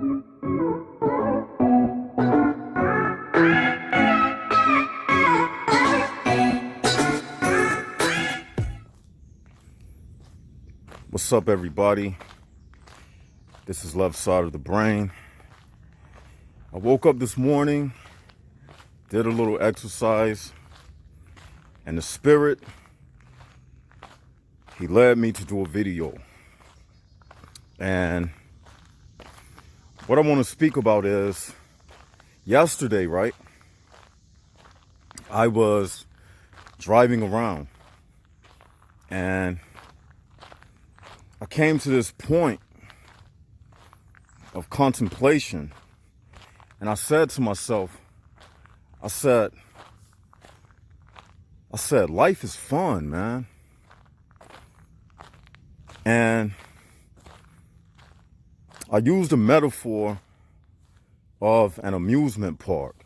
What's up, everybody? This is Left Side of the Brain. I woke up this morning, did a little exercise, and the spirit, he led me to do a video. And what I want to speak about is, yesterday, right? I was driving around and I came to this point of contemplation, and I said to myself, I said, life is fun, man. And I used a metaphor of an amusement park.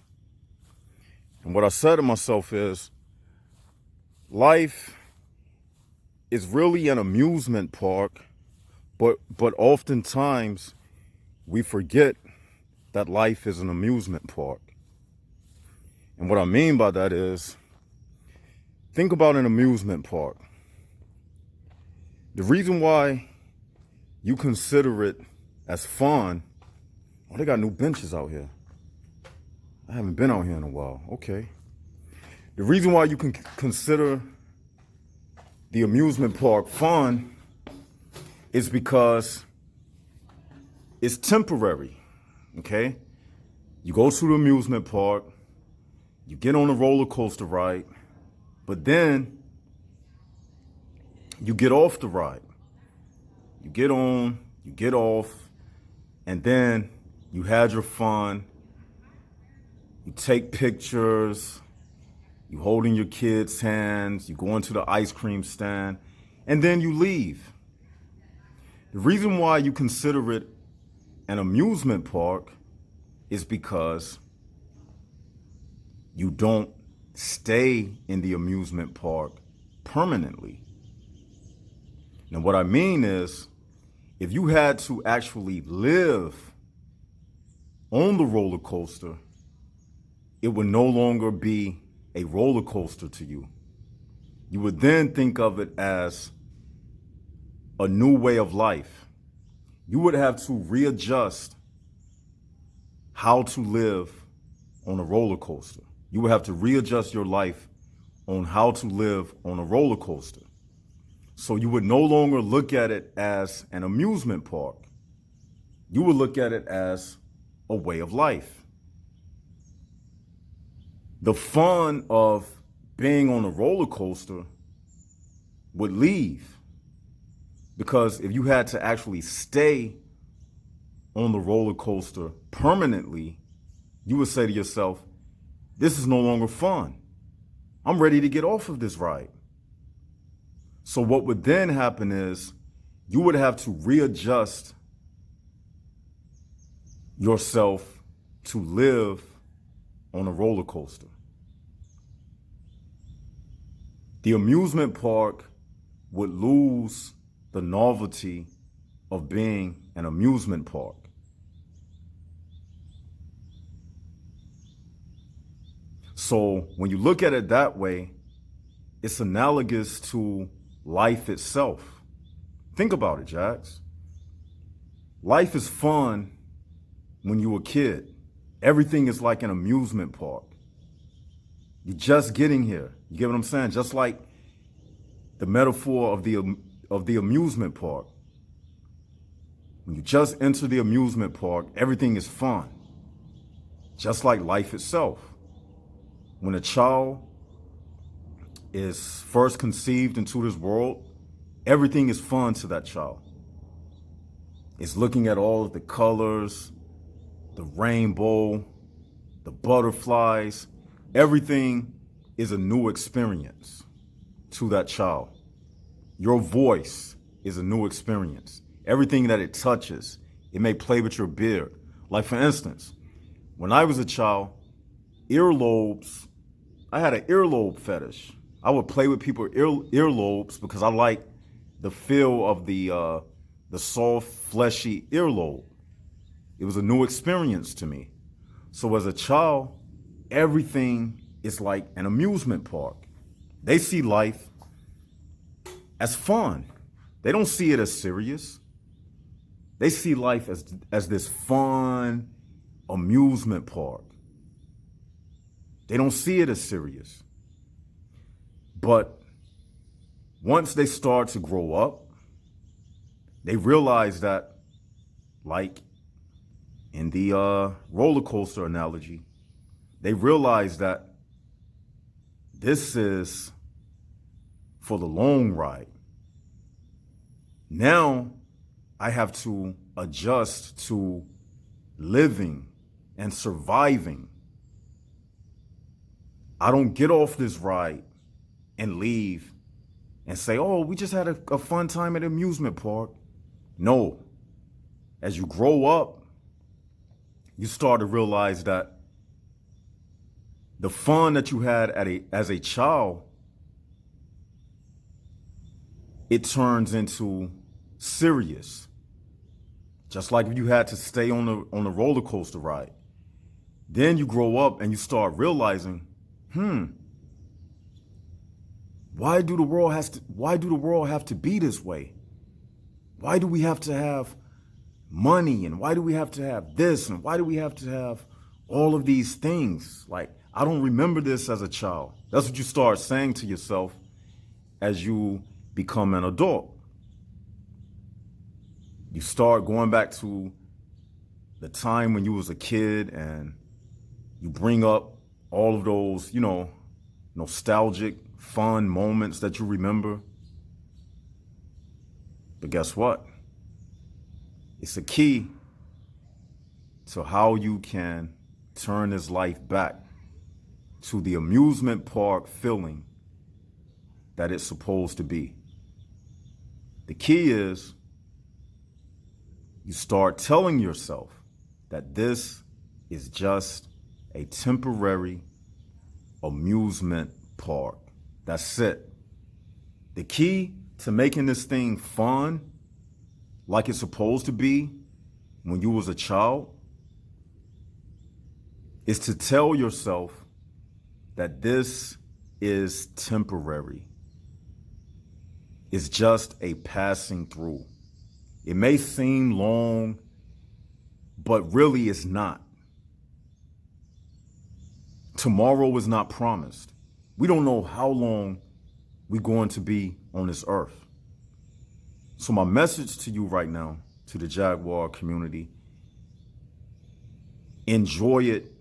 And what I said to myself is, life is really an amusement park, but oftentimes we forget that life is an amusement park. And what I mean by that is, think about an amusement park. The reason why you consider it as fun, oh, they got new benches out here. I haven't been out here in a while. Okay. The reason why you can consider the amusement park fun is because it's temporary, okay? You go to the amusement park, you get on a roller coaster ride, but then you get off the ride. You get on, you get off, and then you had your fun, you take pictures, you holding your kids' hands, you go into the ice cream stand, and then you leave. The reason why you consider it an amusement park is because you don't stay in the amusement park permanently. Now, what I mean is, if you had to actually live on the roller coaster, it would no longer be a roller coaster to you. You would then think of it as a new way of life. You would have to readjust how to live on a roller coaster. You would have to readjust your life on how to live on a roller coaster. So you would no longer look at it as an amusement park. You would look at it as a way of life. The fun of being on a roller coaster would leave, because if you had to actually stay on the roller coaster permanently, you would say to yourself, this is no longer fun. I'm ready to get off of this ride. So what would then happen is you would have to readjust yourself to live on a roller coaster. The amusement park would lose the novelty of being an amusement park. So when you look at it that way, it's analogous to life itself. Think about it, Jax. Life is fun when you're a kid. Everything is like an amusement park. You're just getting here. You get what I'm saying? Just like the metaphor of the amusement park. When you just enter the amusement park, everything is fun. Just like life itself. When a child is first conceived into this world, everything is fun to that child. It's looking at all of the colors, the rainbow, the butterflies. Everything is a new experience to that child. Your voice is a new experience. Everything that it touches, it may play with your beard. Like, for instance, when I was a child, earlobes, I had an earlobe fetish. I would play with people's earlobes because I like the feel of the soft, fleshy earlobe. It was a new experience to me. So as a child, everything is like an amusement park. They see life as fun. They don't see it as serious. They see life as this fun amusement park. They don't see it as serious. But once they start to grow up, they realize that, like in the roller coaster analogy, they realize that this is for the long ride. Now I have to adjust to living and surviving. I don't get off this ride and leave and say, oh, we just had a fun time at an amusement park. No. As you grow up, you start to realize that the fun that you had as a child, it turns into serious. Just like if you had to stay on the roller coaster ride. Then you grow up and you start realizing, why do the world have to be this way? Why do we have to have money, and why do we have to have this, and why do we have to have all of these things? Like, I don't remember this as a child. That's what you start saying to yourself as you become an adult. You start going back to the time when you was a kid and you bring up all of those, nostalgic, fun moments that you remember. But guess what? It's a key to how you can turn this life back to the amusement park feeling that it's supposed to be. The key is you start telling yourself that this is just a temporary amusement park. That's it. The key to making this thing fun, like it's supposed to be when you was a child, is to tell yourself that this is temporary. It's just a passing through. It may seem long, but really it's not. Tomorrow is not promised. We don't know how long we're going to be on this earth. So my message to you right now, to the Jaguar community, enjoy it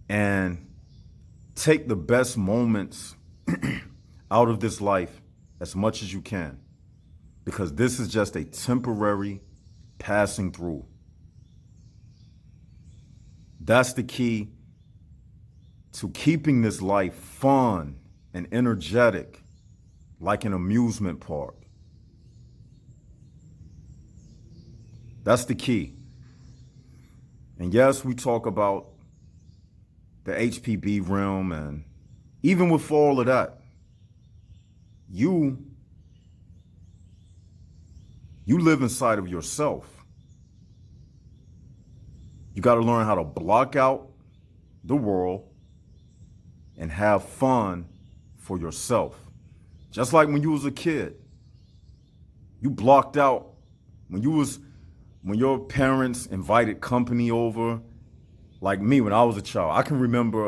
and take the best moments out of this life as much as you can, because this is just a temporary passing through. That's the key to keeping this life fun and energetic, like an amusement park. That's the key. And yes, we talk about the HPB realm, and even with all of that, you live inside of yourself. You got to learn how to block out the world and have fun for yourself. Just like when you was a kid, you blocked out when your parents invited company over. Like me, when I was a child, I can remember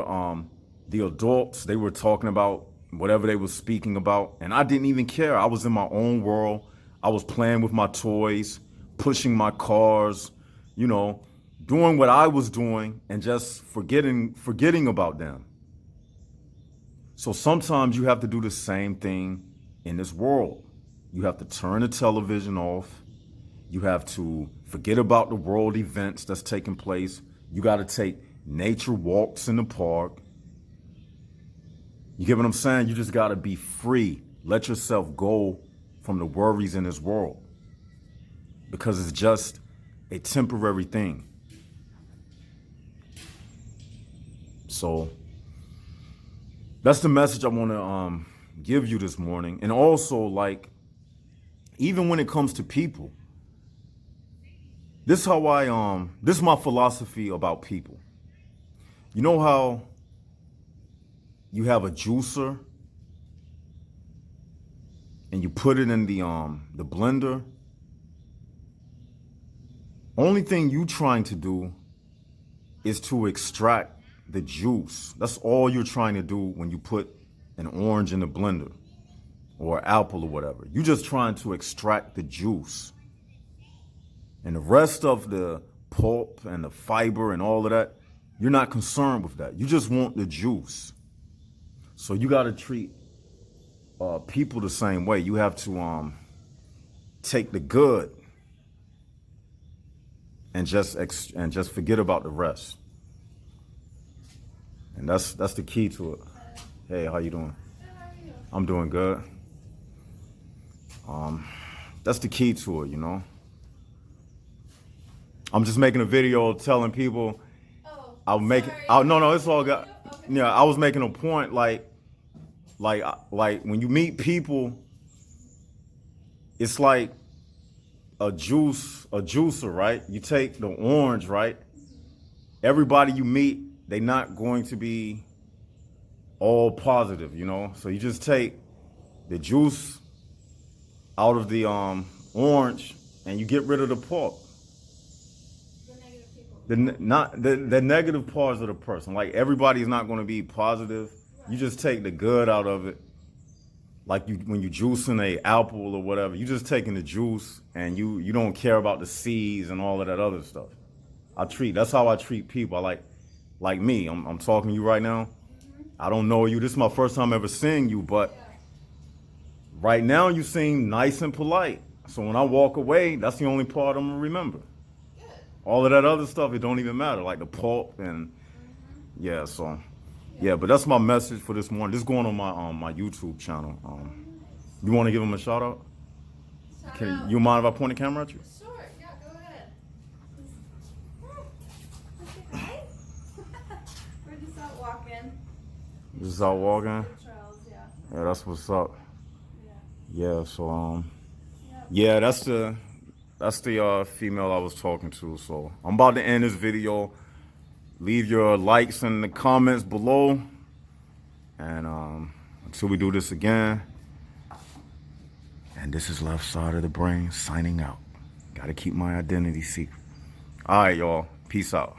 the adults, they were talking about whatever they were speaking about, and I didn't even care. I was in my own world. I was playing with my toys, pushing my cars, doing what I was doing and just forgetting about them. So sometimes you have to do the same thing in this world. You have to turn the television off. You have to forget about the world events that's taking place. You got to take nature walks in the park. You get what I'm saying? You just got to be free. Let yourself go from the worries in this world, because it's just a temporary thing. So that's the message I want to give you this morning. And also, like, even when it comes to people, This is my philosophy about people. You know how you have a juicer and you put it in the blender? Only thing you trying to do is to extract the juice. That's all you're trying to do when you put an orange in the blender or an apple or whatever. You're just trying to extract the juice. And the rest of the pulp and the fiber and all of that, you're not concerned with that. You just want the juice. So you got to treat people the same way. You have to take the good and just forget about the rest. And that's the key to it. Hey, how you doing? Good, how are you? I'm doing good. That's the key to it, you know. I'm just making a video telling people. Oh, I'll make. sorry. No, it's all good. Okay. Yeah, I was making a point, like when you meet people, it's like a juicer, right? You take the orange, right? Everybody you meet, they're not going to be all positive, you know. So you just take the juice out of the orange, and you get rid of the pulp. The negative people. The negative parts of the person. Like everybody's not going to be positive. Right. You just take the good out of it. Like when you juicing a apple or whatever, you just taking the juice and you don't care about the seeds and all of that other stuff. That's how I treat people. Like me. I'm talking to you right now. Mm-hmm. I don't know you. This is my first time ever seeing you, but Yeah. right now you seem nice and polite. So when I walk away, that's the only part I'm gonna remember. Good. All of that other stuff, it don't even matter, like the pulp and yeah. So yeah, but that's my message for this morning. This is going on my YouTube channel. You want to give them a shout out? Shout Can out. you mind if I point the camera at you? Sure, yeah, go ahead. Say hi. We're just out walking. Just out walking. The trails, yeah. Yeah, that's what's up. Yeah. Yeah. So Yeah. yeah, that's the female I was talking to. So I'm about to end this video. Leave your likes in the comments below. And until we do this again. And this is Left Side of the Brain signing out. Gotta keep my identity secret. All right, y'all. Peace out.